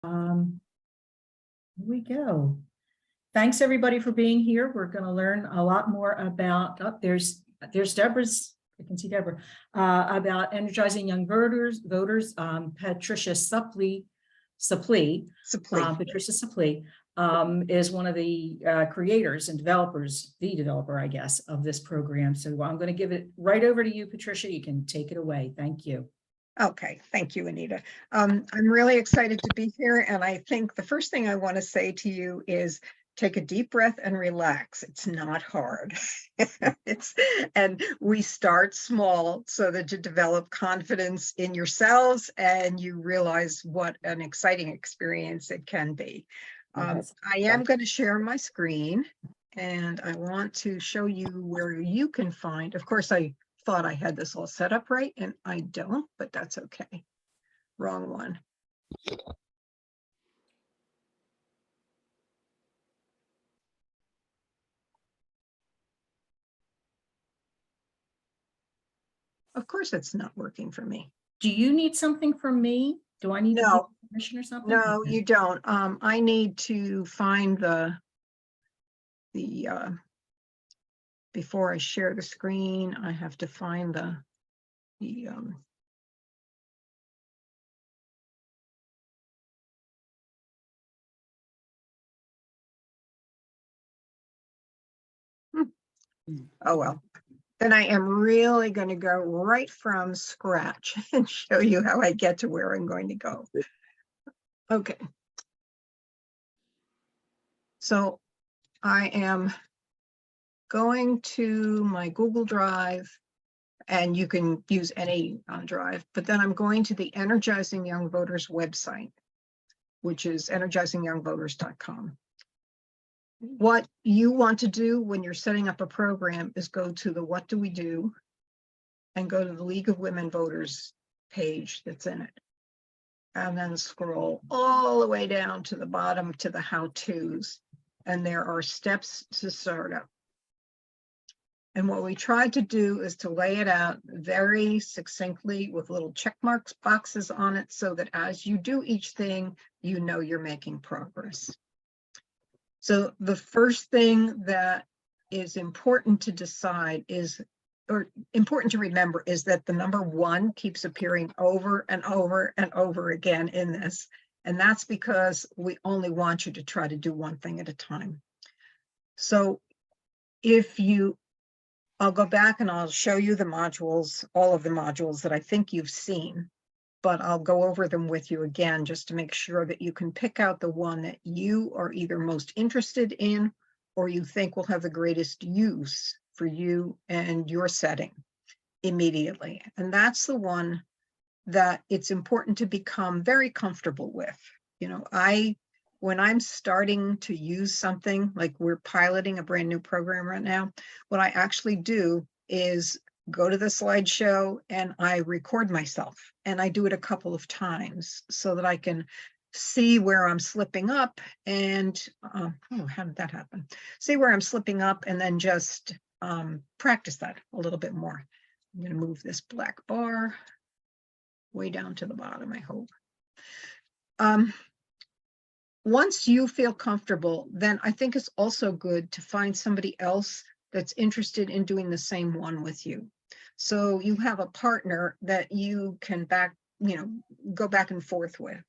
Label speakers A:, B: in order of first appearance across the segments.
A: Here we go. Thanks everybody for being here. We're going to learn a lot more about, there's Deborah's, I can see Deborah, about energizing young voters, Patricia Suplee, Patricia Suplee is one of the creators and developers, the developer, I guess, of this program. So I'm going to give it right over to you, Patricia. You can take it away. Thank you.
B: Okay, thank you, Anita. I'm really excited to be here, and I think the first thing I want to say to you is take a deep breath and relax. It's not hard. And we start small so that you develop confidence in yourselves and you realize what an exciting experience it can be. I am going to share my screen, and I want to show you where you can find, of course, I thought I had this all set up right, and I don't, but that's okay. Wrong one. Of course, it's not working for me.
A: Do you need something from me? Do I need to give permission or something?
B: No, you don't. I need to find the before I share the screen, I have to find the oh well. Then I am really going to go right from scratch and show you how I get to where I'm going to go. Okay. So I am going to my Google Drive, and you can use any drive, but then I'm going to the Energizing Young Voters website, which is energizingyoungvoters.com. What you want to do when you're setting up a program is go to the What Do We Do and go to the League of Women Voters page that's in it. And then scroll all the way down to the bottom to the how-tos. And there are steps to start up. And what we tried to do is to lay it out very succinctly with little check marks boxes on it so that as you do each thing, you know you're making progress. So the first thing that is important to decide is, or important to remember, is that the number 1 keeps appearing over and over and over again in this. And that's because we only want you to try to do one thing at a time. So if you, I'll go back and I'll show you the modules, all of the modules that I think you've seen, but I'll go over them with you again just to make sure that you can pick out the one that you are either most interested in or you think will have the greatest use for you and your setting immediately. And that's the one that it's important to become very comfortable with. You know, when I'm starting to use something, like we're piloting a brand new program right now, what I actually do is go to the slideshow and I record myself, and I do it a couple of times so that I can see where I'm slipping up and oh, how did that happen? See where I'm slipping up and then just practice that a little bit more. I'm going to move this black bar way down to the bottom, I hope. Once you feel comfortable, then I think it's also good to find somebody else that's interested in doing the same one with you. So you have a partner that you can go back and forth with.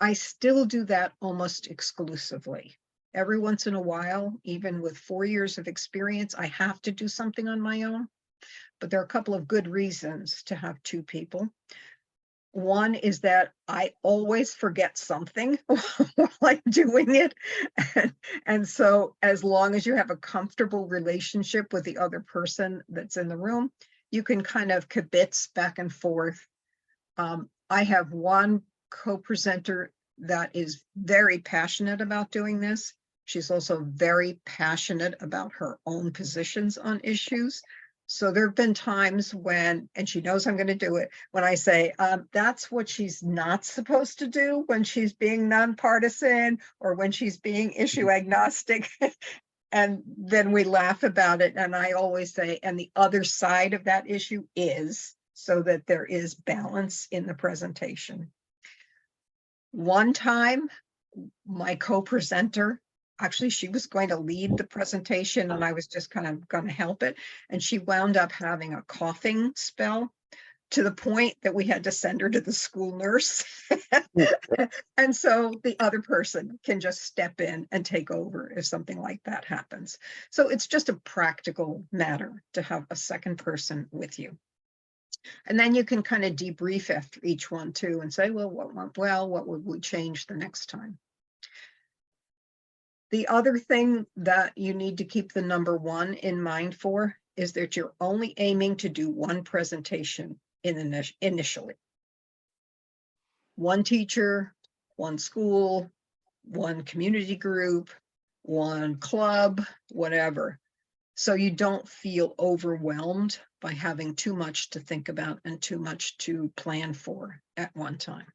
B: I still do that almost exclusively. Every once in a while, even with 4 years of experience, I have to do something on my own, but there are a couple of good reasons to have 2 people. One is that I always forget something while I'm doing it. And so as long as you have a comfortable relationship with the other person that's in the room, you can kind of kibitz back and forth. I have one co-presenter that is very passionate about doing this. She's also very passionate about her own positions on issues. So there have been times when, and she knows I'm going to do it, when I say, that's what she's not supposed to do when she's being nonpartisan or when she's being issue agnostic. And then we laugh about it. And I always say, and the other side of that issue is, so that there is balance in the presentation. One time, my co-presenter, actually, she was going to lead the presentation and I was just kind of going to help it. And she wound up having a coughing spell to the point that we had to send her to the school nurse. And so the other person can just step in and take over if something like that happens. So it's just a practical matter to have a second person with you. And then you can kind of debrief after each one too and say, well, what went well, what would we change the next time? The other thing that you need to keep the number one in mind for is that you're only aiming to do one presentation initially. One teacher, one school, one community group, one club, whatever. So you don't feel overwhelmed by having too much to think about and too much to plan for at one time.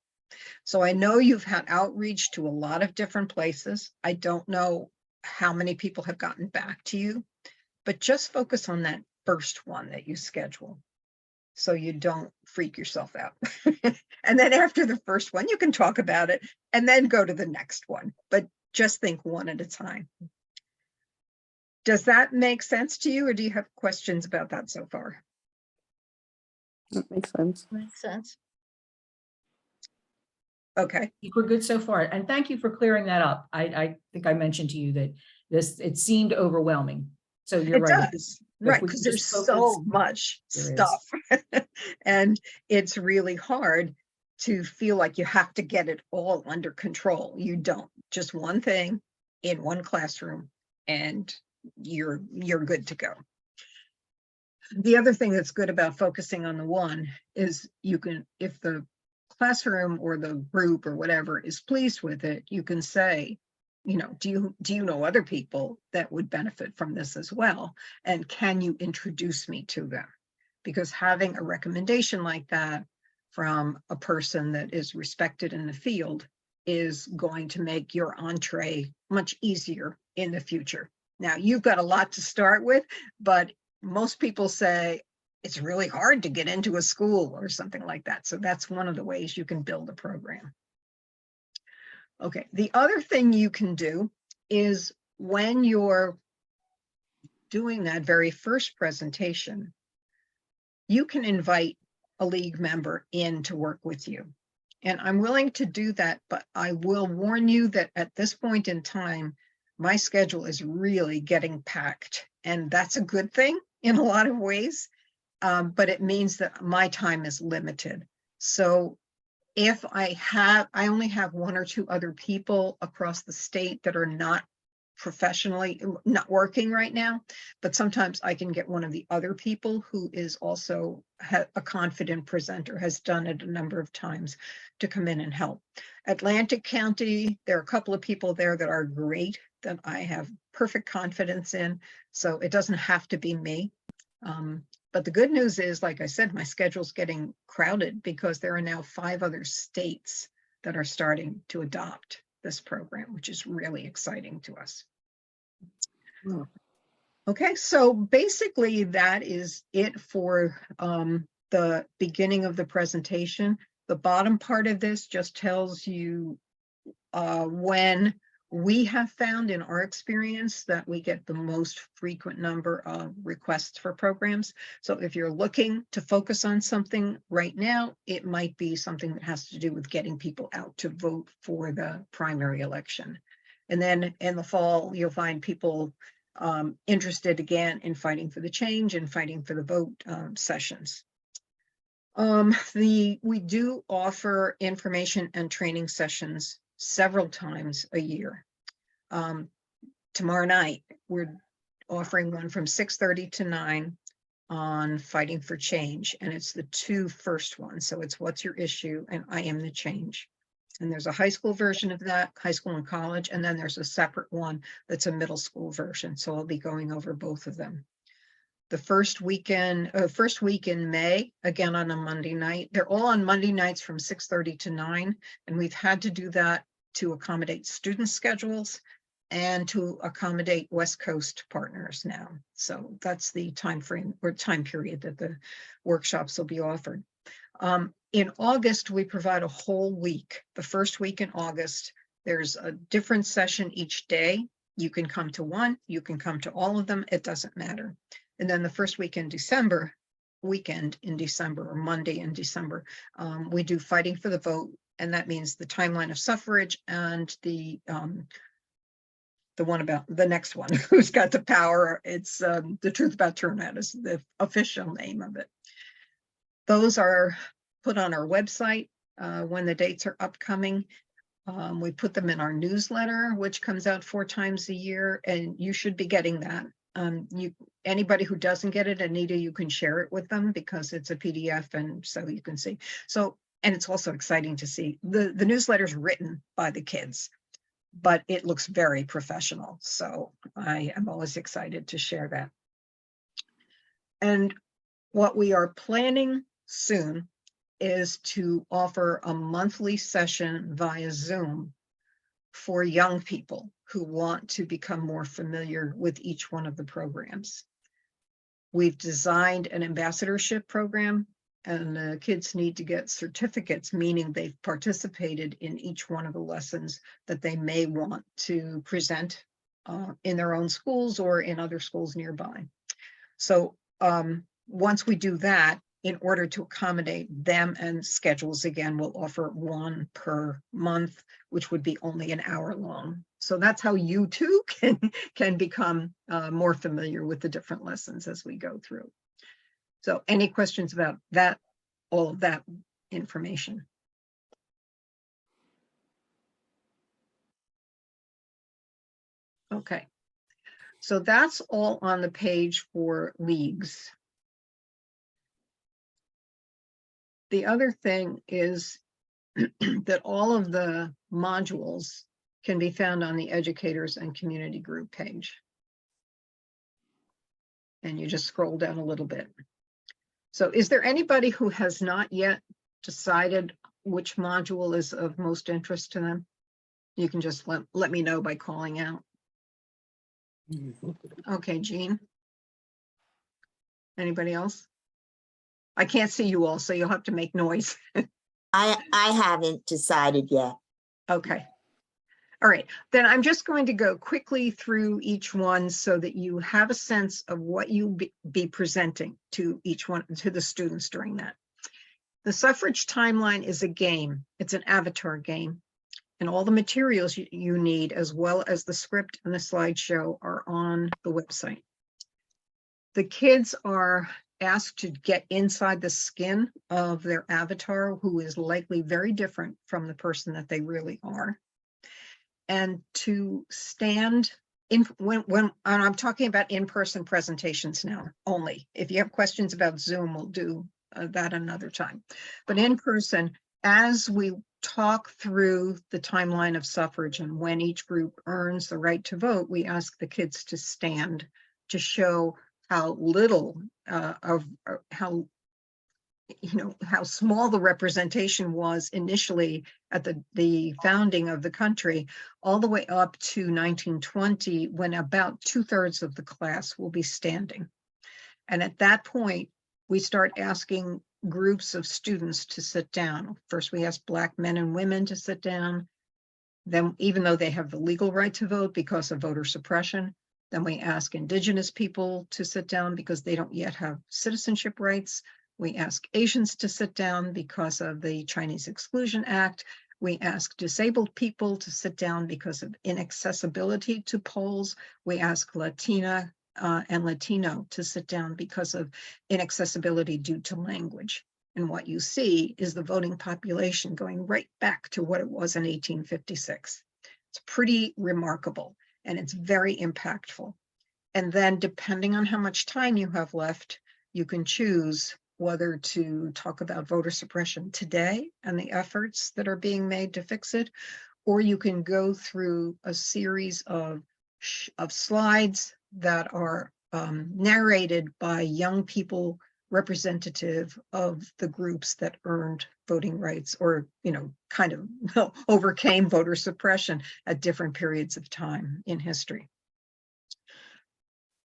B: So I know you've had outreach to a lot of different places. I don't know how many people have gotten back to you, but just focus on that first one that you schedule so you don't freak yourself out. And then after the first one, you can talk about it and then go to the next one, but just think one at a time. Does that make sense to you, or do you have questions about that so far?
C: That makes sense.
D: Makes sense.
B: Okay.
A: I think we're good so far. And thank you for clearing that up. I think I mentioned to you that it seemed overwhelming. So you're
B: It
A: right.
B: does,
A: if
B: right,
A: we
B: because
A: just
B: there's
A: focus-
B: so much
A: There is.
B: stuff. And it's really hard to feel like you have to get it all under control. You don't. Just one thing in one classroom and you're good to go. The other thing that's good about focusing on the one is you can, if the classroom or the group or whatever is pleased with it, you can say, you know, do you know other people that would benefit from this as well? And can you introduce me to them? Because having a recommendation like that from a person that is respected in the field is going to make your entree much easier in the future. Now, you've got a lot to start with, but most people say it's really hard to get into a school or something like that. So that's one of the ways you can build a program. Okay, the other thing you can do is when you're doing that very first presentation, you can invite a league member in to work with you. And I'm willing to do that, but I will warn you that at this point in time, my schedule is really getting packed. And that's a good thing in a lot of ways, but it means that my time is limited. So if I only have one or two other people across the state that are not not working right now, but sometimes I can get one of the other people who is also a confident presenter, has done it a number of times, to come in and help. Atlantic County, there are a couple of people there that are great, that I have perfect confidence in, so it doesn't have to be me. But the good news is, like I said, my schedule's getting crowded because there are now 5 other states that are starting to adopt this program, which is really exciting to us.
C: Wow.
B: Okay, so basically that is it for the beginning of the presentation. The bottom part of this just tells you when we have found in our experience that we get the most frequent number of requests for programs. So if you're looking to focus on something right now, it might be something that has to do with getting people out to vote for the primary election. And then in the fall, you'll find people interested again in fighting for the change and fighting for the vote sessions. We do offer information and training sessions several times a year. Tomorrow night, we're offering one from 6:30 to 9 on fighting for change. And it's the 2 first ones. So it's What's Your Issue and I Am the Change. And there's a high school version of that, high school and college. And then there's a separate one that's a middle school version. So I'll be going over both of them. The first week in May, again on a Monday night. They're all on Monday nights from 6:30 to 9. And we've had to do that to accommodate student schedules and to accommodate West Coast partners now. So that's the time frame or time period that the workshops will be offered. In August, we provide a whole week. The first week in August, there's a different session each day. You can come to one, you can come to all of them, it doesn't matter. And then the first weekend in December, or Monday in December, we do Fighting for the Vote, and that means the timeline of suffrage and the one about the next one, who's got the power. It's the truth about turnout is the official name of it. Those are put on our website when the dates are upcoming. We put them in our newsletter, which comes out 4 times a year, and you should be getting that. Anybody who doesn't get it, Anita, you can share it with them because it's a PDF, and so you can see. So, and it's also exciting to see the newsletter is written by the kids, but it looks very professional. So I am always excited to share that. And what we are planning soon is to offer a monthly session via Zoom for young people who want to become more familiar with each one of the programs. We've designed an ambassadorship program, and the kids need to get certificates, meaning they've participated in each one of the lessons that they may want to present in their own schools or in other schools nearby. So once we do that, in order to accommodate them and schedules, again, we'll offer one per month, which would be only an hour long. So that's how you too can become more familiar with the different lessons as we go through. So any questions about that, all of that information? Okay, so that's all on the page for leagues. The other thing is that all of the modules can be found on the educators and community group page. And you just scroll down a little bit. So is there anybody who has not yet decided which module is of most interest to them? You can just let me know by calling out. Okay, Jean. Anybody else? I can't see you all, so you'll have to make noise.
D: I haven't decided yet.
B: Okay. All right, then I'm just going to go quickly through each one so that you have a sense of what you be presenting to each one, to the students during that. The suffrage timeline is a game. It's an avatar game. And all the materials you need, as well as the script and the slideshow, are on the website. The kids are asked to get inside the skin of their avatar, who is likely very different from the person that they really are, and to stand in when and I'm talking about in-person presentations now only. If you have questions about Zoom, we'll do that another time. But in person, as we talk through the timeline of suffrage and when each group earns the right to vote, we ask the kids to stand to show how little how small the representation was initially at the founding of the country, all the way up to 1920, when about 2/3 of the class will be standing. And at that point, we start asking groups of students to sit down. First, we ask Black men and women to sit down. Then, even though they have the legal right to vote because of voter suppression, then we ask Indigenous people to sit down because they don't yet have citizenship rights. We ask Asians to sit down because of the Chinese Exclusion Act. We ask disabled people to sit down because of inaccessibility to polls. We ask Latina and Latino to sit down because of inaccessibility due to language. And what you see is the voting population going right back to what it was in 1856. It's pretty remarkable, and it's very impactful. And then, depending on how much time you have left, you can choose whether to talk about voter suppression today and the efforts that are being made to fix it, or you can go through a series of slides that are narrated by young people representative of the groups that earned voting rights, or kind of overcame voter suppression at different periods of time in history.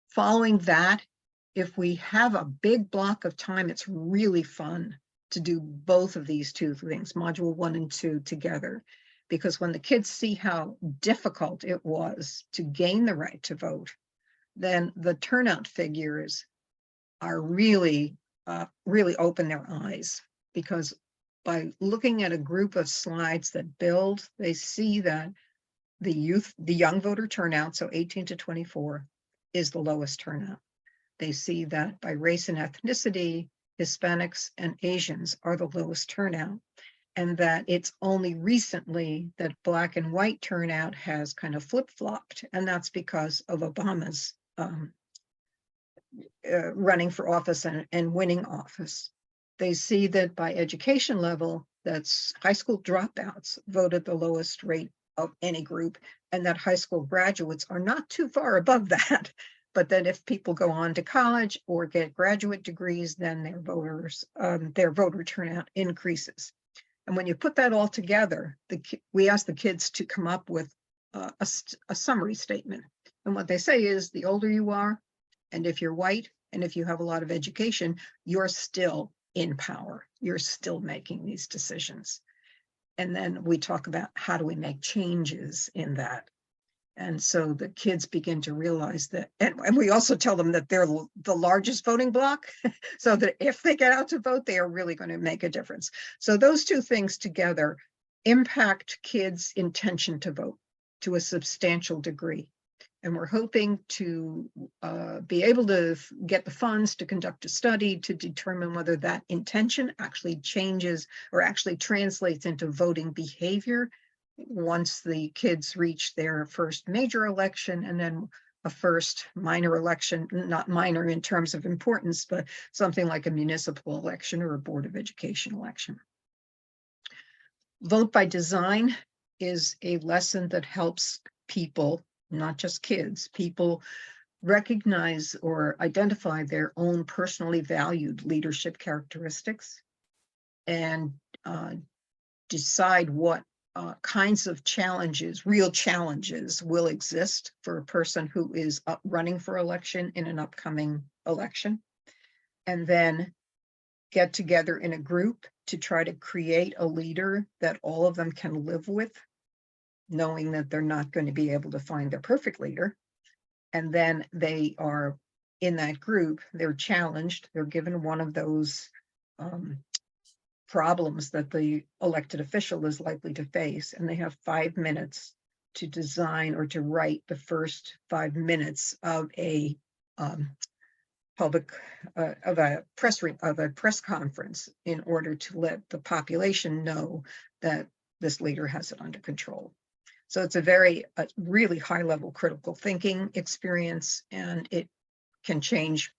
B: Following that, if we have a big block of time, it's really fun to do both of these two things, module 1 and 2 together. Because when the kids see how difficult it was to gain the right to vote, then the turnout figures are really open their eyes. Because by looking at a group of slides that build, they see that the young voter turnout, so 18 to 24, is the lowest turnout. They see that by race and ethnicity, Hispanics and Asians are the lowest turnout, and that it's only recently that Black and white turnout has kind of flip-flopped, and that's because of Obama's running for office and winning office. They see that by education level, that's high school dropouts voted the lowest rate of any group, and that high school graduates are not too far above that. But then if people go on to college or get graduate degrees, then their voter turnout increases. And when you put that all together, we ask the kids to come up with a summary statement. And what they say is, the older you are, and if you're white, and if you have a lot of education, you're still in power. You're still making these decisions. And then we talk about how do we make changes in that. And so the kids begin to realize that, and we also tell them that they're the largest voting bloc, so that if they get out to vote, they are really going to make a difference. So those two things together impact kids' intention to vote to a substantial degree. And we're hoping to be able to get the funds to conduct a study to determine whether that intention actually changes or actually translates into voting behavior once the kids reach their first major election, and then a first minor election, not minor in terms of importance, but something like a municipal election or a Board of Education election. Vote by design is a lesson that helps people, not just kids, people recognize or identify their own personally valued leadership characteristics and decide what kinds of challenges, real challenges, will exist for a person who is running for election in an upcoming election, and then get together in a group to try to create a leader that all of them can live with, knowing that they're not going to be able to find their perfect leader. And then they are in that group, they're challenged, they're given one of those problems that the elected official is likely to face, and they have 5 minutes to design or to write the first 5 minutes of a press conference in order to let the population know that this leader has it under control. So it's a really high level critical thinking experience, and it can change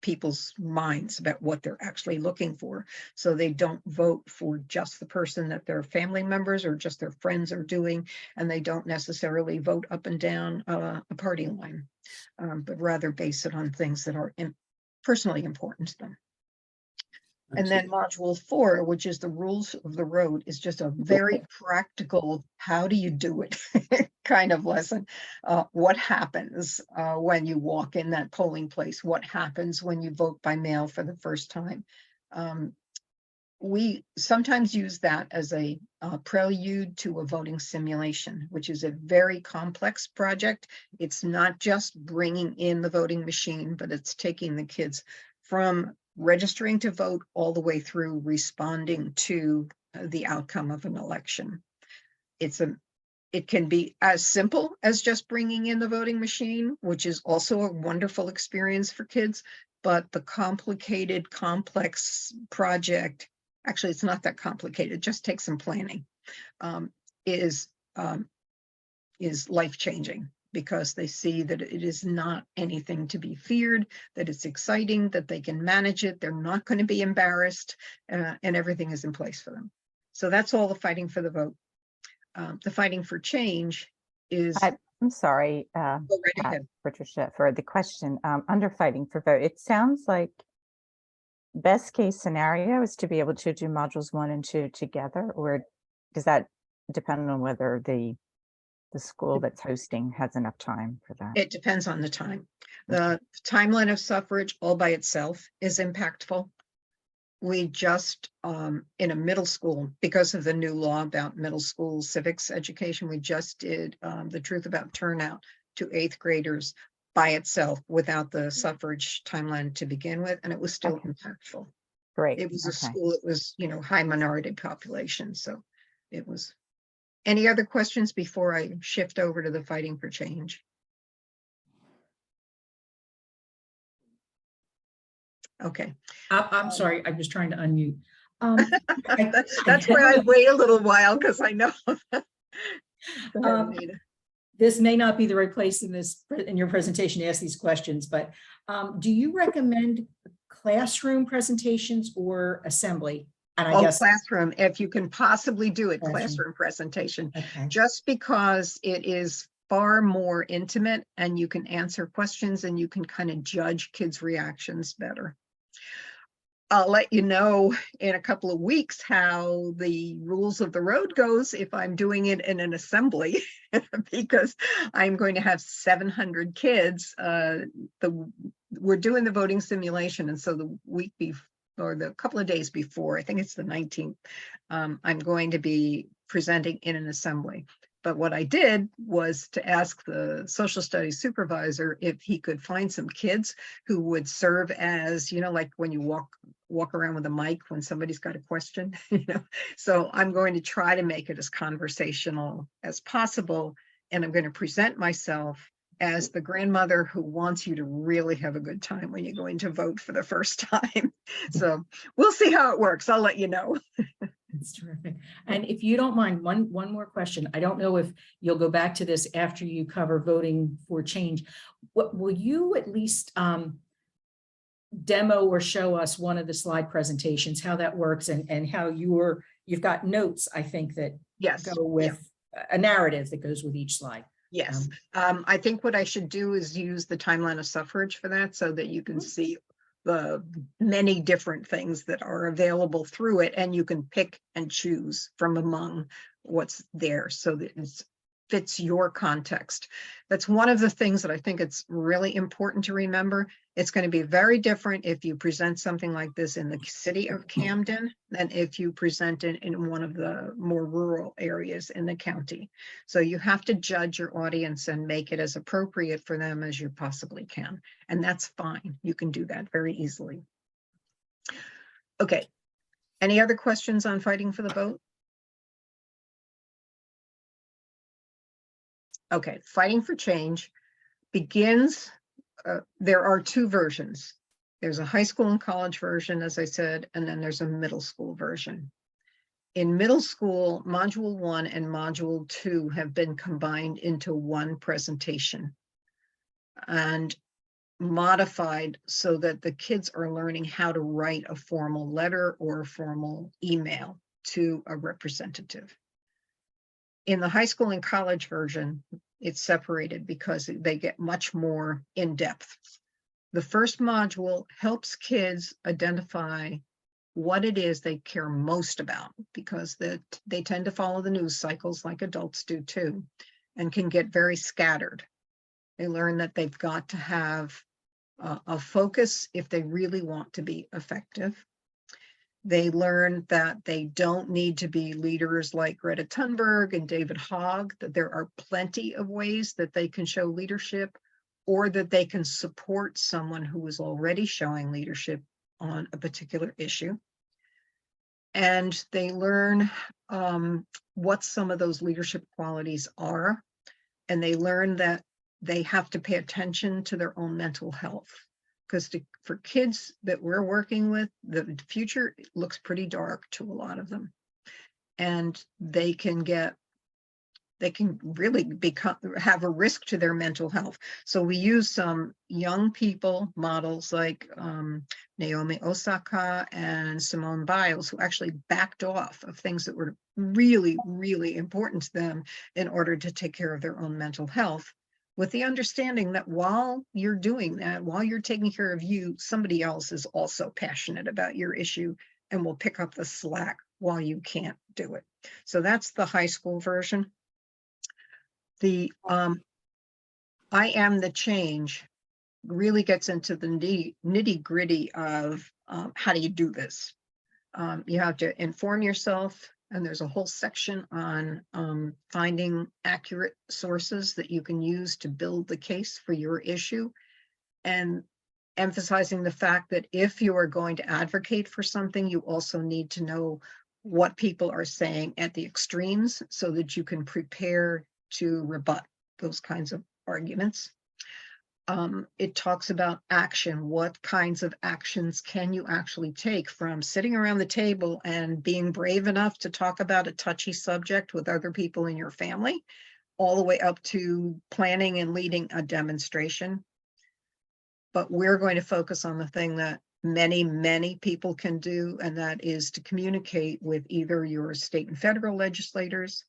B: people's minds about what they're actually looking for. So they don't vote for just the person that their family members or just their friends are doing, and they don't necessarily vote up and down a party line, but rather base it on things that are personally important to them. And then module 4, which is the rules of the road, is just a very practical, how do you do it kind of lesson. What happens when you walk in that polling place? What happens when you vote by mail for the first time? We sometimes use that as a prelude to a voting simulation, which is a very complex project. It's not just bringing in the voting machine, but it's taking the kids from registering to vote all the way through responding to the outcome of an election. It can be as simple as just bringing in the voting machine, which is also a wonderful experience for kids, but the complicated, complex project, actually it's not that complicated, it just takes some planning, is life-changing, because they see that it is not anything to be feared, that it's exciting, that they can manage it, they're not going to be embarrassed, and everything is in place for them. So that's all the fighting for the vote. The fighting for change is—
E: I'm sorry,
B: go right ahead.
E: Patricia, for the question. Under fighting for vote, it sounds like best case scenario is to be able to do modules 1 and 2 together, or does that depend on whether the school that's hosting has enough time for that?
B: It depends on the time. The timeline of suffrage all by itself is impactful. we just, in a middle school, because of the new law about middle school civics education, we just did the truth about turnout to 8th graders by itself without the suffrage timeline to begin with, and it was still
E: Okay.
B: impactful.
E: Great.
B: It was a
E: Okay.
B: school, it was, high minority population, so it was. Any other questions before I shift over to the fighting for change? Okay.
A: I'm sorry, I was trying to unmute.
B: That's why I wait a little while, because I know. Go ahead, Anita.
A: This may not be the right place in your presentation to ask these questions, but do you recommend classroom presentations or assembly? And I guess
B: Classroom, if you can possibly do it,
A: Classroom.
B: classroom presentation,
A: okay.
B: just because it is far more intimate and you can answer questions and you can kind of judge kids' reactions better. I'll let you know in a couple of weeks how the rules of the road goes if I'm doing it in an assembly, because I'm going to have 700 kids. We're doing the voting simulation, and so the week before, or the couple of days before, I think it's the 19th, I'm going to be presenting in an assembly. But what I did was to ask the social studies supervisor if he could find some kids who would serve as, like when you walk around with a mic when somebody's got a question, So I'm going to try to make it as conversational as possible. And I'm going to present myself as the grandmother who wants you to really have a good time when you're going to vote for the first time. So we'll see how it works. I'll let you know.
A: That's terrific. And if you don't mind, one more question. I don't know if you'll go back to this after you cover voting for change. What will you at least demo or show us one of the slide presentations, how that works, and how you've got notes, I think, that
B: Yes.
A: go with a narrative that goes with each slide.
B: Yes. I think what I should do is use the timeline of suffrage for that, so that you can see the many different things that are available through it, and you can pick and choose from among what's there so that it fits your context. That's one of the things that I think it's really important to remember. It's going to be very different if you present something like this in the city of Camden than if you present it in one of the more rural areas in the county. So you have to judge your audience and make it as appropriate for them as you possibly can. And that's fine. You can do that very easily. Okay. Any other questions on fighting for the vote? Okay, fighting for change begins, there are two versions. There's a high school and college version, as I said, and then there's a middle school version. In middle school, module 1 and module 2 have been combined into one presentation and modified so that the kids are learning how to write a formal letter or a formal email to a representative. In the high school and college version, it's separated because they get much more in depth. The first module helps kids identify what it is they care most about, because they tend to follow the news cycles like adults do too, and can get very scattered. They learn that they've got to have a focus if they really want to be effective. They learn that they don't need to be leaders like Greta Thunberg and David Hogg, that there are plenty of ways that they can show leadership, or that they can support someone who is already showing leadership on a particular issue. And they learn what some of those leadership qualities are. And they learn that they have to pay attention to their own mental health. Because for kids that we're working with, the future looks pretty dark to a lot of them. And they can really have a risk to their mental health. So we use some young people models like Naomi Osaka and Simone Biles, who actually backed off of things that were really, really important to them in order to take care of their own mental health, with the understanding that while you're doing that, while you're taking care of you, somebody else is also passionate about your issue and will pick up the slack while you can't do it. So that's the high school version. The I am the change really gets into the nitty gritty of how do you do this? You have to inform yourself, and there's a whole section on finding accurate sources that you can use to build the case for your issue, and emphasizing the fact that if you are going to advocate for something, you also need to know what people are saying at the extremes so that you can prepare to rebut those kinds of arguments. It talks about action. What kinds of actions can you actually take, from sitting around the table and being brave enough to talk about a touchy subject with other people in your family, all the way up to planning and leading a demonstration. But we're going to focus on the thing that many people can do, and that is to communicate with either your state and federal legislators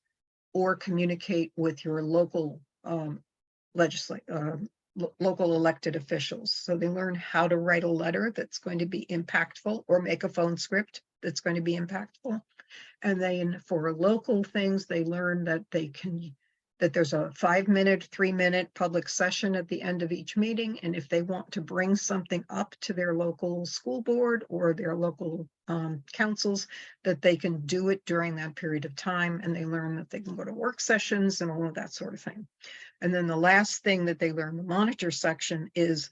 B: or communicate with your local local elected officials. So they learn how to write a letter that's going to be impactful, or make a phone script that's going to be impactful. And then for local things, they learn that that there's a 5-minute, 3-minute public session at the end of each meeting. And if they want to bring something up to their local school board or their local councils, that they can do it during that period of time. And they learn that they can go to work sessions and all of that sort of thing. And then the last thing that they learn in the monitor section is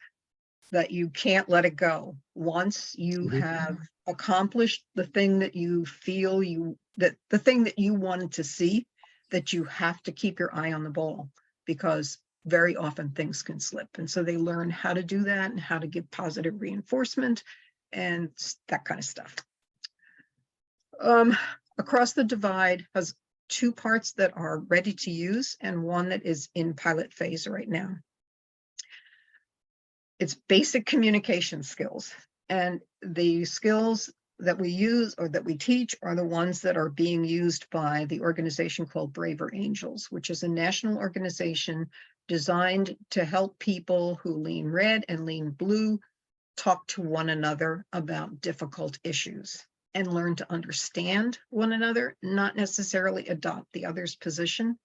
B: that you can't let it go. Once you have accomplished the thing that you feel the thing that you wanted to see, that you have to keep your eye on the ball, because very often things can slip. And so they learn how to do that and how to give positive reinforcement and that kind of stuff. Across the Divide has 2 parts that are ready to use and one that is in pilot phase right now. It's basic communication skills, and the skills that we use or that we teach are the ones that are being used by the organization called Braver Angels, which is a national organization designed to help people who lean red and lean blue talk to one another about difficult issues and learn to understand one another, not necessarily adopt the other's position,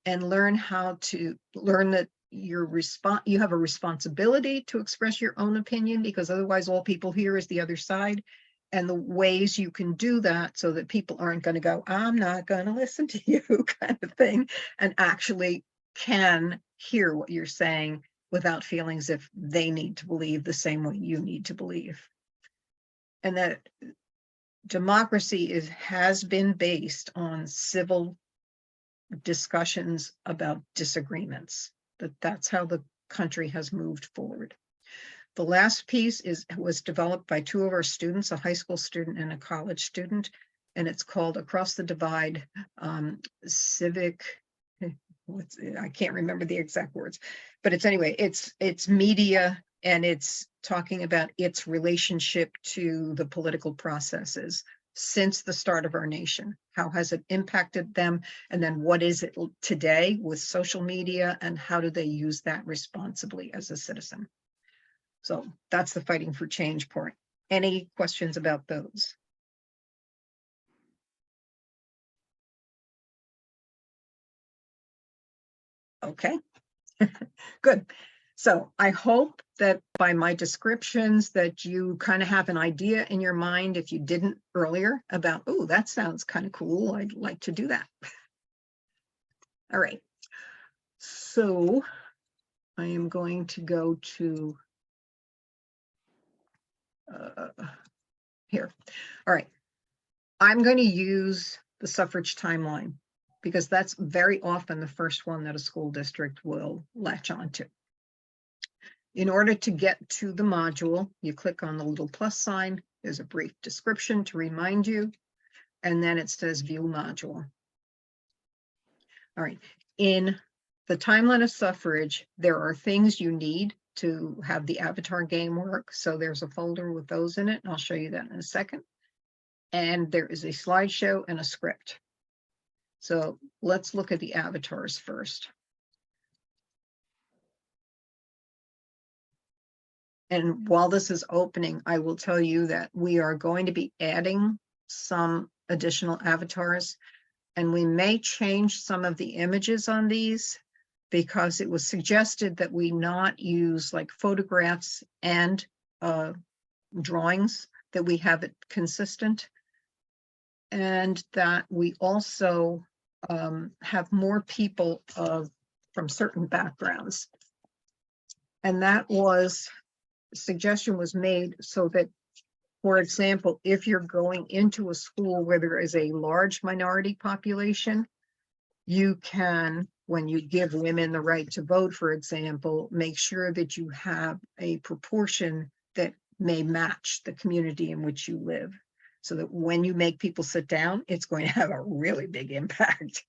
B: and learn that you have a responsibility to express your own opinion, because otherwise all people hear is the other side. And the ways you can do that so that people aren't going to go, I'm not going to listen to you kind of thing, and actually can hear what you're saying without feeling as if they need to believe the same way you need to believe. And that democracy has been based on civil discussions about disagreements. That's how the country has moved forward. The last piece was developed by 2 of our students, a high school student and a college student, and it's called Across the Divide Civic. I can't remember the exact words, but it's media, and it's talking about its relationship to the political processes since the start of our nation. How has it impacted them? And then what is it today with social media, and how do they use that responsibly as a citizen? So that's the Fighting for Change part. Any questions about those? Okay, good. So I hope that by my descriptions that you kind of have an idea in your mind, if you didn't earlier, about, oh, that sounds kind of cool, I'd like to do that. All right. So I am going to go to here. All right. I'm going to use the suffrage timeline, because that's very often the first one that a school district will latch onto. In order to get to the module, you click on the little plus sign. There's a brief description to remind you, and then it says view module. All right. In the timeline of suffrage, there are things you need to have the avatar game work. So there's a folder with those in it, and I'll show you that in a second. And there is a slideshow and a script. So let's look at the avatars first. And while this is opening, I will tell you that we are going to be adding some additional avatars, and we may change some of the images on these, because it was suggested that we not use like photographs and drawings that we have it consistent. And that we also have more people from certain backgrounds. And that was, suggestion was made so that, for example, if you're going into a school where there is a large minority population, you can, when you give women the right to vote, for example, make sure that you have a proportion that may match the community in which you live. So that when you make people sit down, it's going to have a really big impact.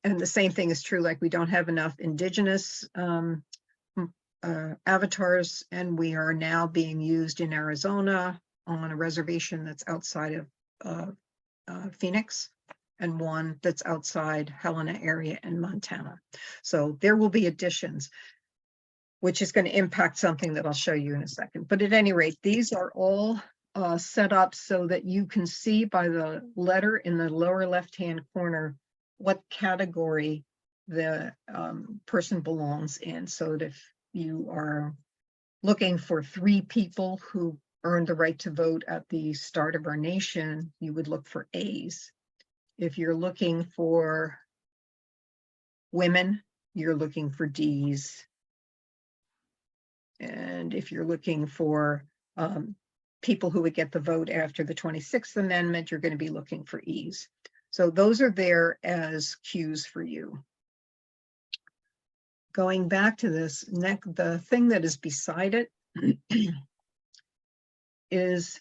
B: And the same thing is true, like we don't have enough indigenous avatars, and we are now being used in Arizona on a reservation that's outside of Phoenix, and one that's outside Helena area in Montana. So there will be additions, which is going to impact something that I'll show you in a second. But at any rate, these are all set up so that you can see by the letter in the lower left-hand corner what category the person belongs in. So that if you are looking for 3 people who earned the right to vote at the start of our nation, you would look for A's. If you're looking for women, you're looking for D's. And if you're looking for people who would get the vote after the 26th Amendment, you're going to be looking for E's. So those are there as cues for you. Going back to this, the thing that is beside it is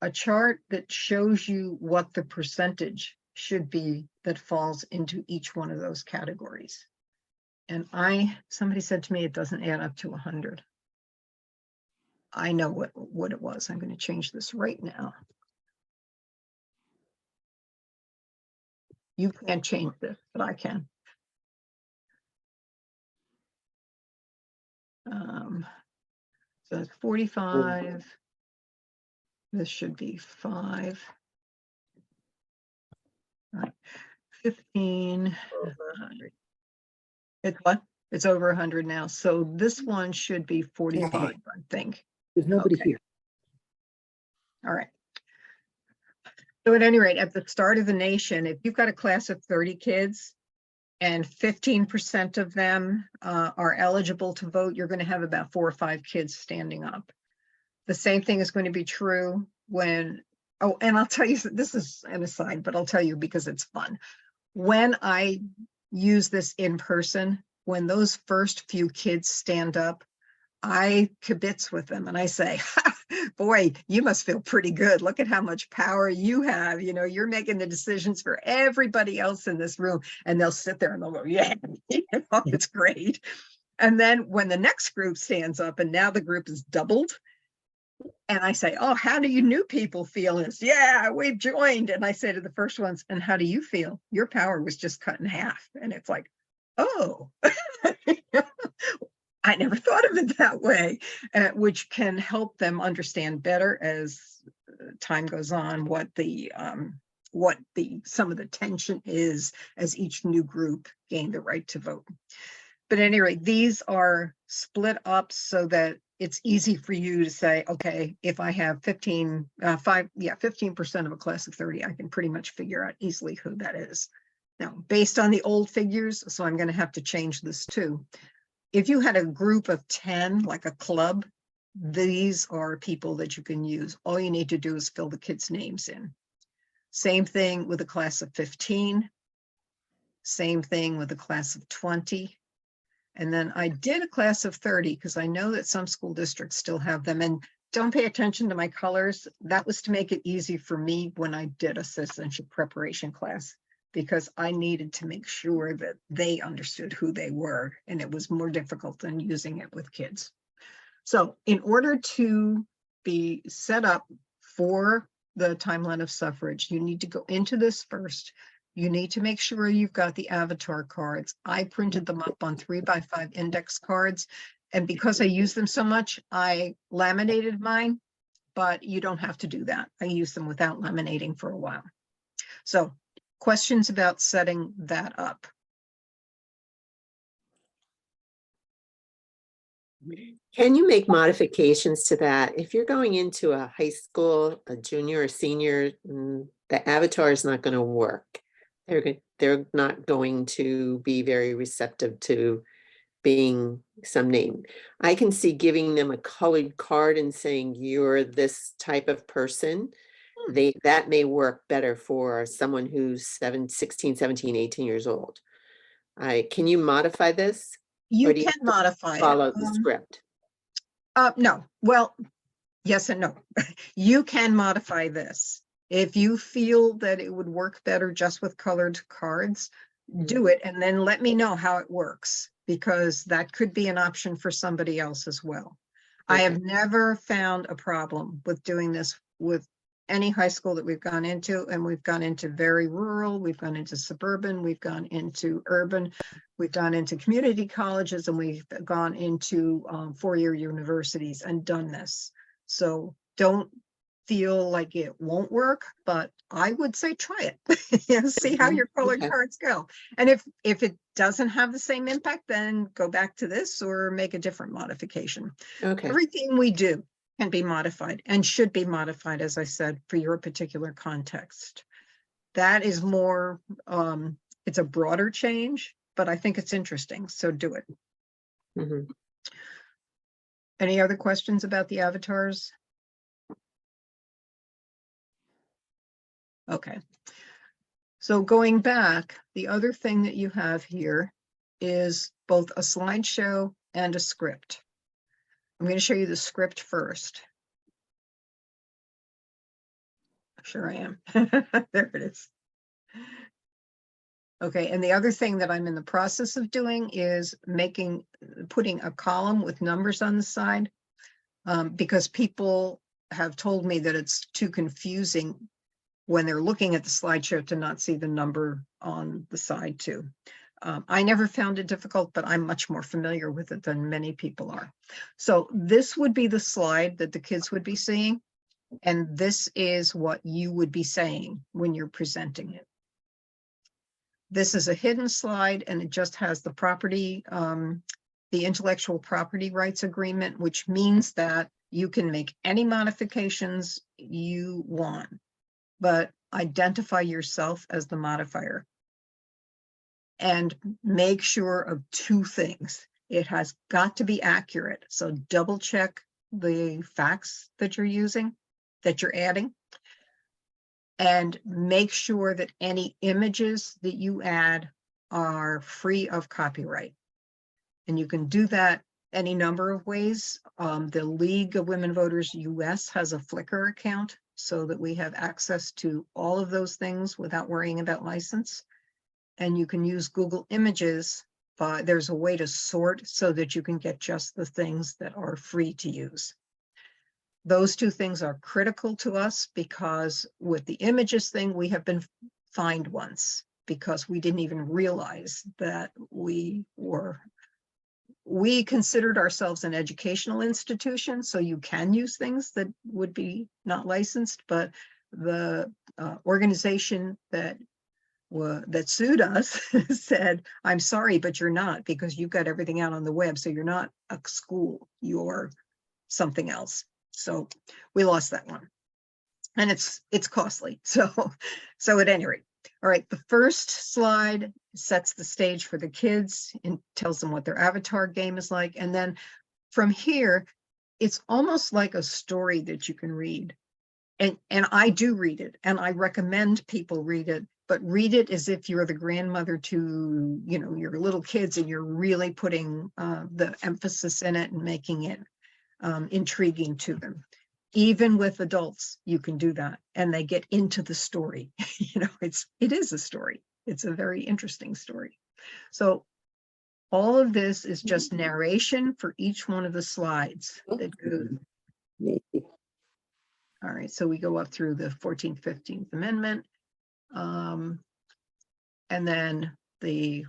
B: a chart that shows you what the percentage should be that falls into each one of those categories. And somebody said to me, it doesn't add up to 100. I know what it was. I'm going to change this right now. You can't change this, but I can. So it's 45. This should be 5. All right. 15. It's what? It's over 100 now. So this one should be 45, I think.
F: There's nobody
B: Okay.
F: here.
B: All right. So at any rate, at the start of the nation, if you've got a class of 30 kids and 15% of them are eligible to vote, you're going to have about 4 or 5 kids standing up. The same thing is going to be true when, oh, and I'll tell you, this is an aside, but I'll tell you because it's fun. When I use this in person, when those first few kids stand up, I kibitz with them and I say, boy, you must feel pretty good. Look at how much power you have. You know, you're making the decisions for everybody else in this room. And they'll sit there and they'll go, yeah, you know, it's great. And then when the next group stands up and now the group is doubled, and I say, oh, how do you new people feel? And it's, yeah, we've joined. And I say to the first ones, and how do you feel? Your power was just cut in half. And it's like, oh, I never thought of it that way, which can help them understand better as time goes on what some of the tension is as each new group gained the right to vote. But at any rate, these are split up so that it's easy for you to say, okay, if I have 15% of a class of 30, I can pretty much figure out easily who that is. Now, based on the old figures, so I'm going to have to change this too. If you had a group of 10, like a club, these are people that you can use. All you need to do is fill the kids' names in. Same thing with a class of 15. Same thing with a class of 20. And then I did a class of 30 because I know that some school districts still have them. And don't pay attention to my colors. That was to make it easy for me when I did a citizenship preparation class, because I needed to make sure that they understood who they were, and it was more difficult than using it with kids. So in order to be set up for the timeline of suffrage, you need to go into this first. You need to make sure you've got the avatar cards. I printed them up on 3x5 index cards, and because I use them so much, I laminated mine, but you don't have to do that. I use them without laminating for a while. So questions about setting that up?
F: Can you make modifications to that? If you're going into a high school, a junior or senior, the avatar is not going to work. They're not going to be very receptive to being some name. I can see giving them a colored card and saying you're this type of person. That may work better for someone who's 16, 17, 18 years old. Can you modify this?
B: You
F: Or do you
B: can
F: have to
B: modify it.
F: follow the script?
B: No, well, yes and no. You can modify this. If you feel that it would work better just with colored cards, do it and then let me know how it works, because that could be an option for somebody else as well. I have
F: Okay.
B: never found a problem with doing this with any high school that we've gone into, and we've gone into very rural, we've gone into suburban, we've gone into urban, we've gone into community colleges, and we've gone into four-year universities and done this. So don't feel like it won't work, but I would say try it. You know, see how
F: Mhm.
B: your colored
F: Okay.
B: cards go. And if it doesn't have the same impact, then go back to this or make a different modification.
F: Okay.
B: Everything we do can be modified and should be modified, as I said, for your particular context. That is more, it's a broader change, but I think it's interesting, so do it.
F: Mhm.
B: Any other questions about the avatars? Okay. So going back, the other thing that you have here is both a slideshow and a script. I'm going to show you the script first. Sure I am. There it is. Okay, and the other thing that I'm in the process of doing is putting a column with numbers on the side, because people have told me that it's too confusing when they're looking at the slideshow to not see the number on the side too. I never found it difficult, but I'm much more familiar with it than many people are. So this would be the slide that the kids would be seeing, and this is what you would be saying when you're presenting it. This is a hidden slide, and it just has the property, the intellectual property rights agreement, which means that you can make any modifications you want, but identify yourself as the modifier. And make sure of two things. It has got to be accurate. So double check the facts that you're using, that you're adding. And make sure that any images that you add are free of copyright. And you can do that any number of ways. The League of Women Voters US has a Flickr account so that we have access to all of those things without worrying about license. And you can use Google Images. There's a way to sort so that you can get just the things that are free to use. Those two things are critical to us, because with the images thing, we have been fined once because we didn't even realize that we considered ourselves an educational institution, so you can use things that would be not licensed, but the organization that sued us said, I'm sorry, but you're not, because you've got everything out on the web, so you're not a school, you're something else. So we lost that one, and it's costly. So at any rate, all right, the first slide sets the stage for the kids and tells them what their avatar game is like. And then from here, it's almost like a story that you can read. And I do read it, and I recommend people read it, but read it as if you're the grandmother to, you know, your little kids, and you're really putting the emphasis in it and making it intriguing to them. Even with adults, you can do that, and they get into the story. You know, it is a story. It's a very interesting story. So all of this is just narration for each one of the slides that goes. All right, so we go up through the 14th, 15th Amendment, and then the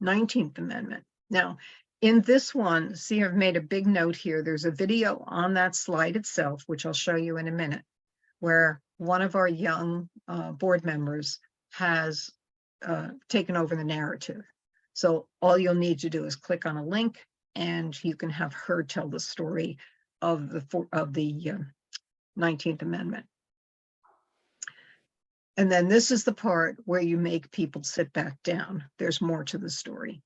B: 19th Amendment. Now, in this one, see, I've made a big note here. There's a video on that slide itself, which I'll show you in a minute, where one of our young board members has taken over the narrative. So all you'll need to do is click on a link, and you can have her tell the story of the 19th Amendment. And then this is the part where you make people sit back down. There's more to the story.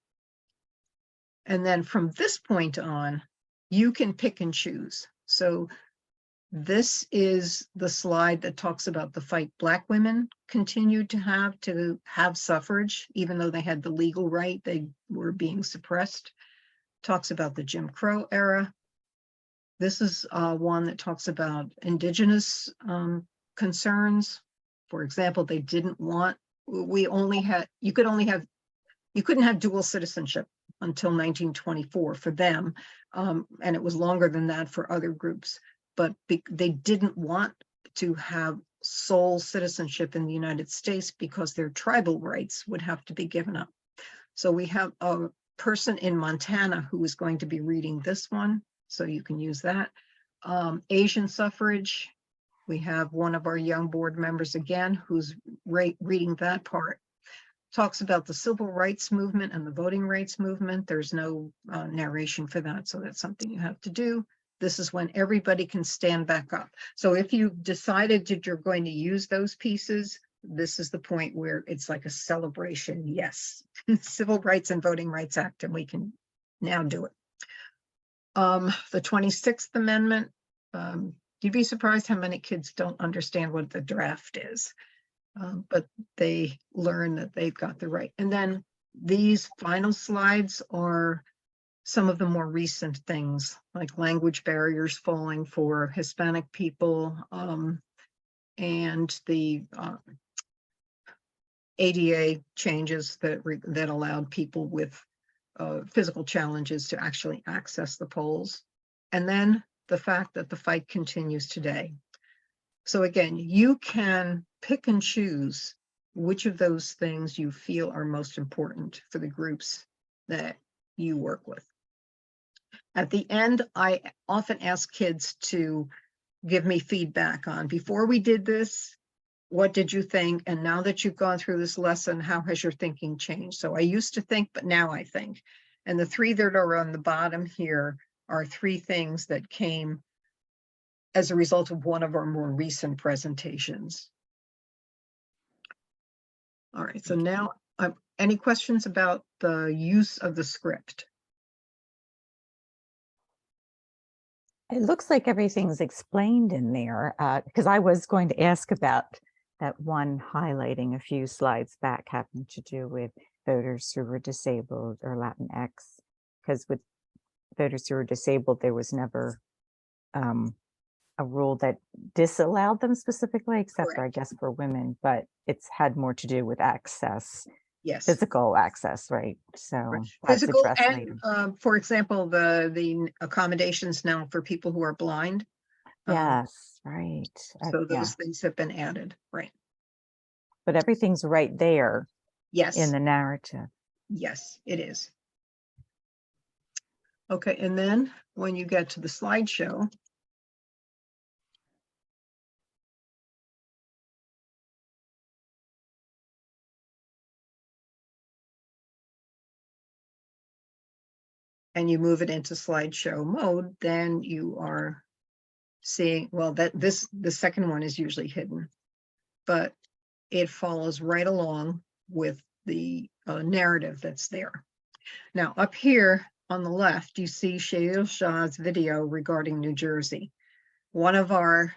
B: And then from this point on, you can pick and choose. So this is the slide that talks about the fight Black women continued to have suffrage, even though they had the legal right, they were being suppressed. Talks about the Jim Crow era. This is one that talks about indigenous concerns. For example, they didn't want, you couldn't have dual citizenship until 1924 for them. And it was longer than that for other groups, but they didn't want to have sole citizenship in the United States because their tribal rights would have to be given up. So we have a person in Montana who is going to be reading this one, so you can use that. Asian suffrage. We have one of our young board members again, who's reading that part. Talks about the civil rights movement and the voting rights movement. There's no narration for that, so that's something you have to do. This is when everybody can stand back up. So if you decided that you're going to use those pieces, this is the point where it's like a celebration. Yes, Civil Rights and Voting Rights Act, and we can now do it. The 26th Amendment, you'd be surprised how many kids don't understand what the draft is, but they learn that they've got the right. And then these final slides are some of the more recent things, like language barriers falling for Hispanic people, and the ADA changes that allowed people with physical challenges to actually access the polls. And then the fact that the fight continues today. So again, you can pick and choose which of those things you feel are most important for the groups that you work with. At the end, I often ask kids to give me feedback on, before we did this, what did you think? And now that you've gone through this lesson, how has your thinking changed? So I used to think, but now I think. And the three that are on the bottom here are three things that came as a result of one of our more recent presentations. All right, so now, any questions about the use of the script?
E: It looks like everything's explained in there, because I was going to ask about that one highlighting a few slides back having to do with voters who were disabled or Latinx, because with voters who were disabled, there was never a rule that disallowed them specifically, except for, I guess, for women, but it's had more to do with access.
B: Yes.
E: Physical access, right? So
B: Right.
E: that's
B: Physical
E: addressed
B: and,
E: later.
B: for example, the accommodations now for people who are blind.
E: Yes, right.
B: So
E: Yeah,
B: those things have been added, right?
E: but everything's right there
B: Yes.
E: in the narrative.
B: Yes, it is. Okay, and then when you get to the slideshow, and you move it into slideshow mode, then you are seeing, well, the second one is usually hidden, but it follows right along with the narrative that's there. Now up here on the left, you see Shail Shah's video regarding New Jersey. One of our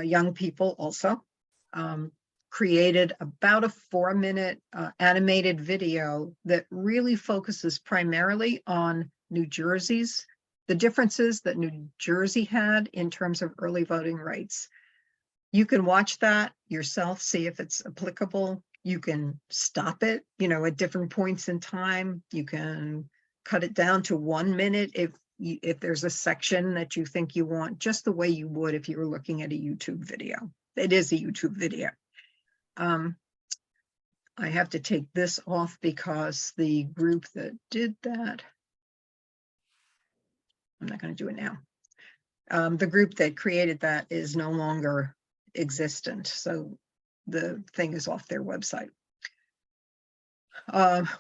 B: young people also created about a 4-minute animated video that really focuses primarily on New Jersey's, the differences that New Jersey had in terms of early voting rights. You can watch that yourself, see if it's applicable. You can stop it, at different points in time. You can cut it down to 1 minute if there's a section that you think you want, just the way you would if you were looking at a YouTube video. It is a YouTube video. I have to take this off because the group that did that, I'm not going to do it now. The group that created that is no longer existent, so the thing is off their website.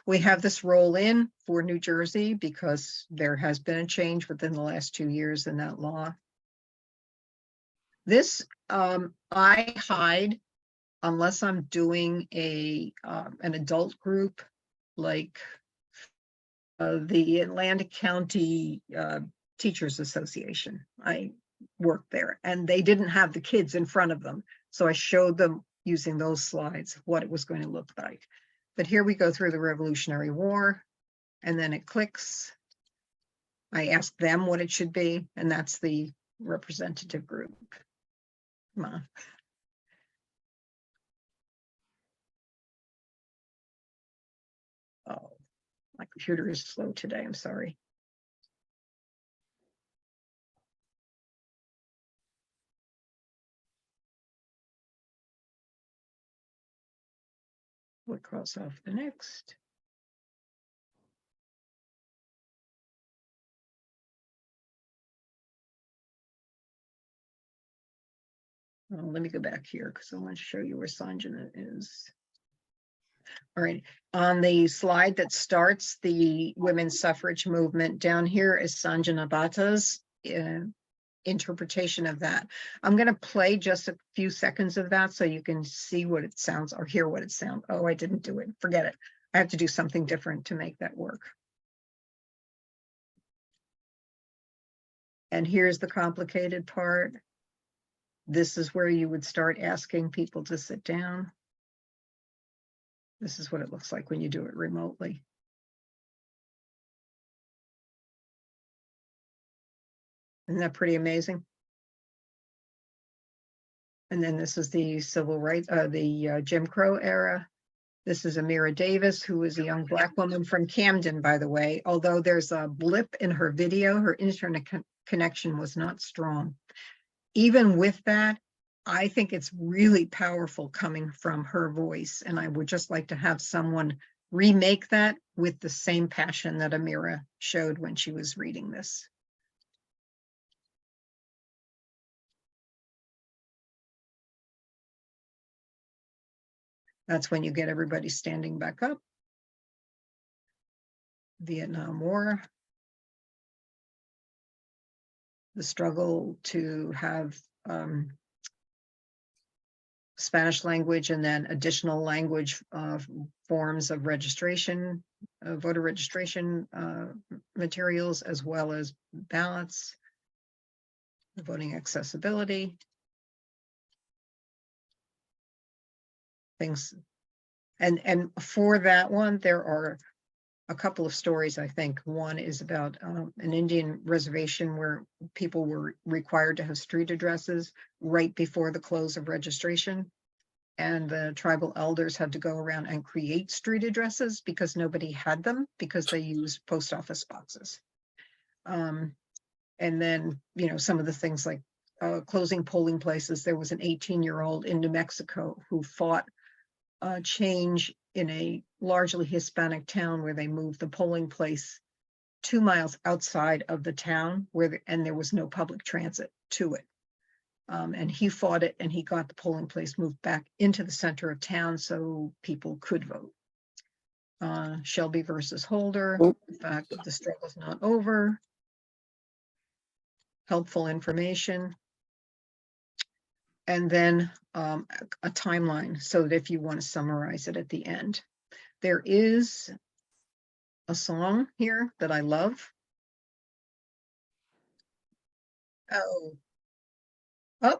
B: We have this roll in for New Jersey because there has been a change within the last 2 years in that law. This, I hide unless I'm doing an adult group, like the Atlantic County Teachers Association. I worked there and they didn't have the kids in front of them. So I showed them using those slides, what it was going to look like. But here we go through the Revolutionary War and then it clicks. I ask them what it should be, and that's the representative group. Come on. Oh, my computer is slow today, I'm sorry. We'll cross off the next. Oh, let me go back here because I want to show you where Sanjana is. All right, on the slide that starts the women's suffrage movement, down here is Sanjana Bhatta's interpretation of that. I'm going to play just a few seconds of that so you can see what it sounds or hear what it sounds. Oh, I didn't do it. Forget it. I have to do something different to make that work. And here's the complicated part. This is where you would start asking people to sit down. This is what it looks like when you do it remotely. Isn't that pretty amazing? And then this is the civil rights, the Jim Crow era. This is Amira Davis, who is a young Black woman from Camden, by the way. Although there's a blip in her video, her internet connection was not strong. Even with that, I think it's really powerful coming from her voice. And I would just like to have someone remake that with the same passion that Amira showed when she was reading this. That's when you get everybody standing back up. Vietnam War. The struggle to have Spanish language and then additional language forms of registration, voter registration materials, as well as ballots, voting accessibility, things. And for that one, there are a couple of stories, I think. One is about an Indian reservation where people were required to have street addresses right before the close of registration. And the tribal elders had to go around and create street addresses because nobody had them because they used post office boxes. And then, you know, some of the things like closing polling places. There was an 18-year-old in New Mexico who fought change in a largely Hispanic town where they moved the polling place 2 miles outside of the town and there was no public transit to it. And he fought it and he got the polling place moved back into the center of town so people could vote. Shelby versus Holder, the fact that the struggle's not over. Helpful information. And then a timeline so that if you want to summarize it at the end. There is a song here that I love. Oh,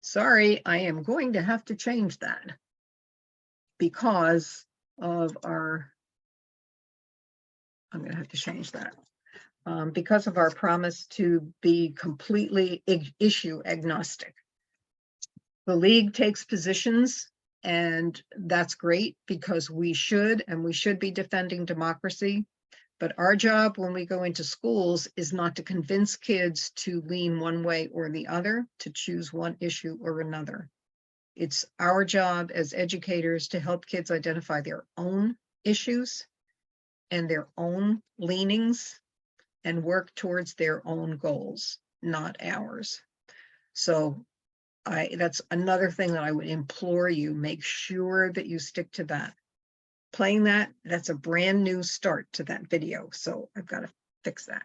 B: sorry, I am going to have to change that because of our, I'm going to have to change that because of our promise to be completely issue agnostic. The league takes positions, and that's great because we should be defending democracy. But our job when we go into schools is not to convince kids to lean one way or the other, to choose one issue or another. It's our job as educators to help kids identify their own issues and their own leanings and work towards their own goals, not ours. So that's another thing that I would implore you, make sure that you stick to that. playing that. That's a brand new start to that video. So I've got to fix that.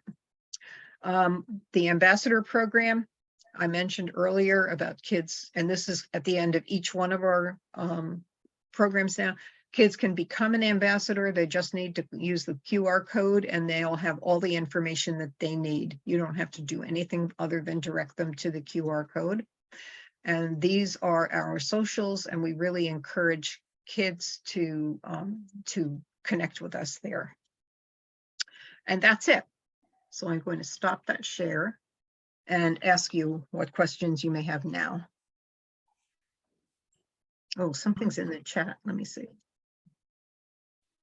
B: The ambassador program, I mentioned earlier about kids, and this is at the end of each one of our programs now. Kids can become an ambassador. They just need to use the QR code and they'll have all the information that they need. You don't have to do anything other than direct them to the QR code. And these are our socials, and we really encourage kids to connect with us there. And that's it. So I'm going to stop that share and ask you what questions you may have now. Oh, something's in the chat. Let me see.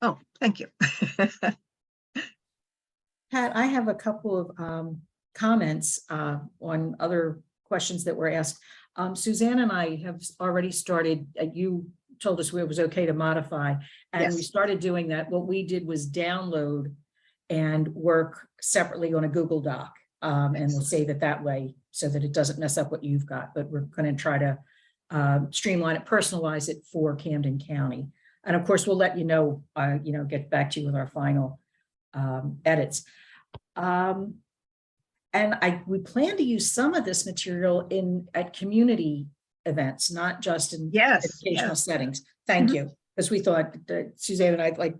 B: Oh, thank you.
A: Pat, I have a couple of comments on other questions that were asked. Suzanne and I have already started, you told us it was okay to modify, and we
B: Yes.
A: started doing that. What we did was download and work separately on a Google Doc, and we'll save it that way so that it doesn't mess up what you've got, but we're going to try to streamline it, personalize it for Camden County. And of course, we'll let you know, get back to you with our final edits. And we plan to use some of this material at community events, not just in educational settings. Thank you. Because we thought that Suzanne and I,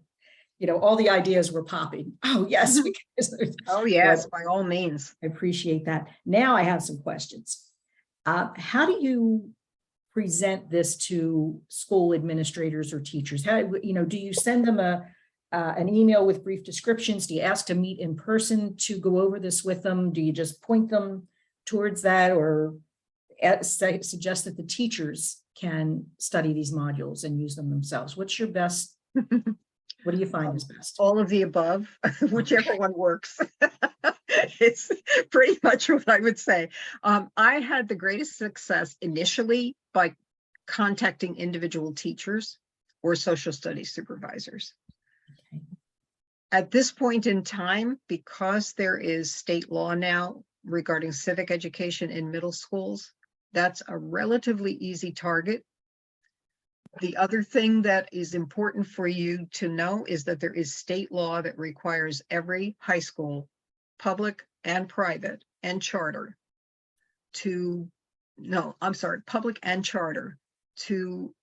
A: all the ideas were popping. Oh, yes. We can.
B: Oh, yes, by all means.
A: I appreciate that. Now I have some questions. How do you present this to school administrators or teachers? How, do you send them an email with brief descriptions? Do you ask to meet in person to go over this with them? Do you just point them towards that, or suggest that the teachers can study these modules and use them themselves? What's your best? What do you find is best?
B: All of the above, whichever one works. It's pretty much what I would say. I had the greatest success initially by contacting individual teachers or social studies supervisors.
A: Okay.
B: At this point in time, because there is state law now regarding civic education in middle schools, that's a relatively easy target. The other thing that is important for you to know is that there is state law that requires every high school, public and private and charter, public and charter, to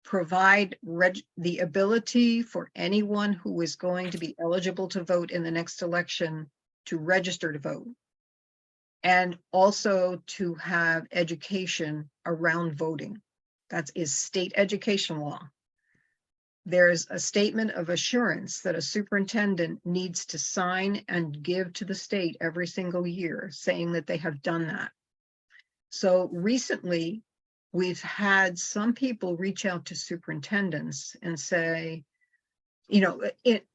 B: provide the ability for anyone who is going to be eligible to vote in the next election to register to vote, and also to have education around voting. That is state education law. There's a statement of assurance that a superintendent needs to sign and give to the state every single year, saying that they have done that. So recently, we've had some people reach out to superintendents and say,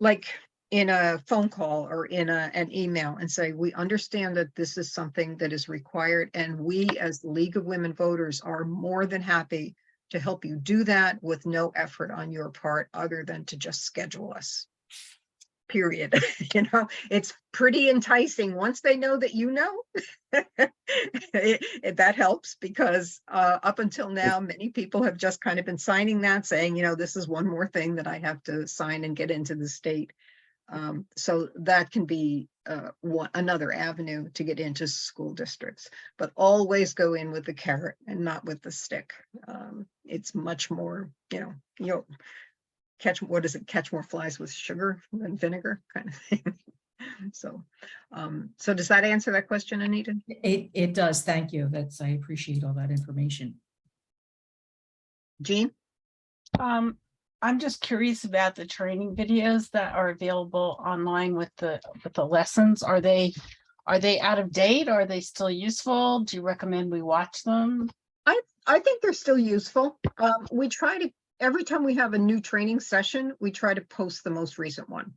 B: like in a phone call or in an email, and say, we understand that this is something that is required, and we as the League of Women Voters are more than happy to help you do that with no effort on your part other than to just schedule us, period. It's pretty enticing once they know that that helps, because up until now, many people have just kind of been signing that, saying, this is one more thing that I have to sign and get into the state. So that can be another avenue to get into school districts, but always go in with the carrot and not with the stick. It's much more, catch more flies with sugar than vinegar kind of thing. So does that answer that question, Anita?
A: It does. Thank you. I appreciate all that information.
B: Jean?
G: I'm just curious about the training videos that are available online with the lessons. Are they out of date? Are they still useful? Do you recommend we watch them?
B: I think they're still useful. We try to, every time we have a new training session, we try to post the most recent one.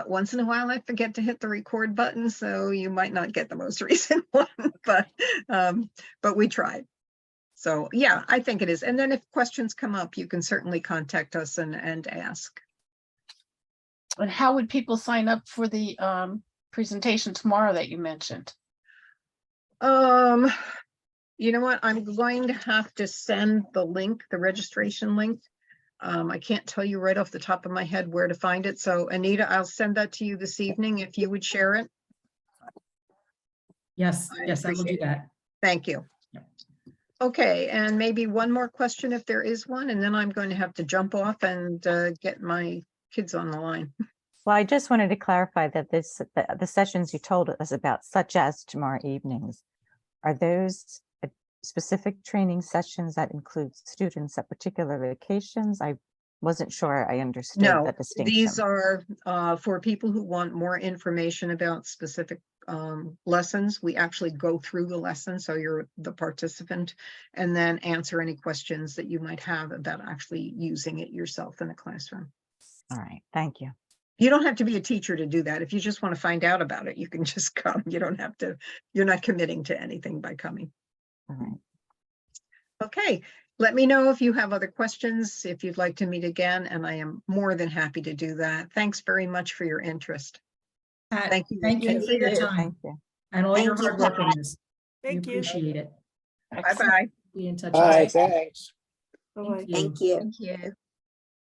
B: Once in a while, I forget to hit the record button, so you might not get the most recent one, but we tried. So yeah, I think it is. And then if questions come up, you can certainly contact us and ask.
G: And how would people sign up for the presentation tomorrow that you mentioned?
B: You know what? I'm going to have to send the link, the registration link, I can't tell you right off the top of my head where to find it. So Anita, I'll send that to you this evening if you would share it.
A: Yes,
B: I
A: yes, I will do
B: appreciate it.
A: that.
B: Thank you.
A: Yep.
B: Okay, and maybe one more question if there is one, and then I'm going to have to jump off and get my kids on the line.
E: Well, I just wanted to clarify that the sessions you told us about, such as tomorrow evenings, are those specific training sessions that include students at particular locations? I wasn't sure I understood
B: No,
E: that distinction.
B: these are for people who want more information about specific lessons. We actually go through the lesson, so you're the participant, and then answer any questions that you might have about actually using it yourself in the classroom.
E: All right, thank you.
B: You don't have to be a teacher to do that. If you just want to find out about it, you can just come. You don't have to, you're not committing to anything by coming.
E: All right.
B: Okay, let me know if you have other questions, if you'd like to meet again, and I am more than happy to do that. Thanks very much for your interest.
A: Pat,
B: Thank you.
A: Thank you for your
D: Thank you.
A: time
E: Thank you.
A: and all your
D: Thank you,
A: hard work on
D: Pat.
A: this. We
C: Thank you.
A: appreciate it.
G: Excellent.
B: Bye-bye.
A: Be in touch.
H: Bye, thanks.
C: Bye-bye.
A: Thank you.
D: Thank you.
B: Thank you.